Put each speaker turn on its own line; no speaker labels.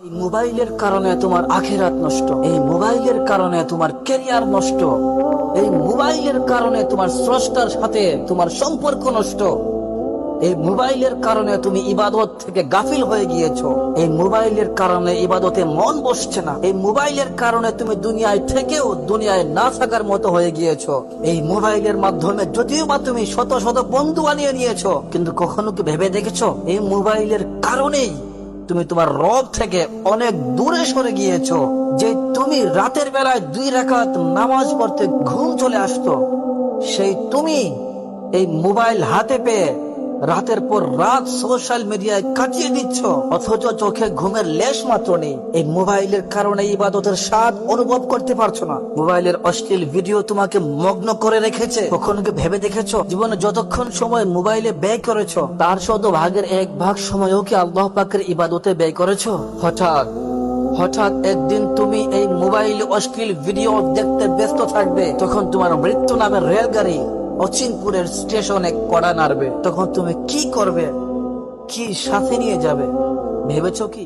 এই মোবাইলের কারণে তোমার আখিরাত নষ্ট, এই মোবাইলের কারণে তোমার ক্যারিয়ার নষ্ট, এই মোবাইলের কারণে তোমার স্রষ্টার সাথে তোমার সম্পর্ক নষ্ট, এই মোবাইলের কারণে তুমি ইবাদত থেকে গাফিল হয়ে গিয়েছো, এই মোবাইলের কারণে ইবাদতে মন বসছে না, এই মোবাইলের কারণে তুমি দুনিয়ায় থেকেও দুনিয়ায় না থাকার মতো হয়ে গিয়েছো। এই মোবাইলের মাধ্যমে যদিও বা তুমি শত শত বন্ধু বানিয়ে নিয়েছো, কিন্তু কখনো কি ভেবে দেখেছো এই মোবাইলের কারণেই তুমি তোমার রব থেকে অনেক দূরে সরে গিয়েছো? যে তুমি রাতের বেলায় 2 রাকাত নামাজ পড়তে ঘুম চলে আসতো, সেই তুমি এই মোবাইল হাতে পেয়ে রাতের পর রাত সোশ্যাল মিডিয়ায় কাটিয়ে দিচ্ছ, অথচ চোখে ঘুমের লেশ মাত্র নেই। এই মোবাইলের কারণে ইবাদতের স্বাদ অনুভব করতে পারছো না। মোবাইলের অশ্লীল ভিডিও তোমাকে মগ্ন করে রেখেছে। কখনো কি ভেবে দেখেছো জীবনে যতক্ষণ সময় মোবাইলে ব্যয় করেছো তার 100 ভাগের 1 ভাগ সময়ও কি আল্লাহ পাকের ইবাদতে ব্যয় করেছো? হঠাৎ একদিন তুমি এই মোবাইলে অশ্লীল ভিডিও দেখতে ব্যস্ত থাকবে, তখন তোমার মৃত্যু নামের রেলগাড়ি অচিনপুরের স্টেশনে কড়া নাড়বে। তখন তুমি কি করবে, কি সাথে নিয়ে যাবে, ভেবেছো কি?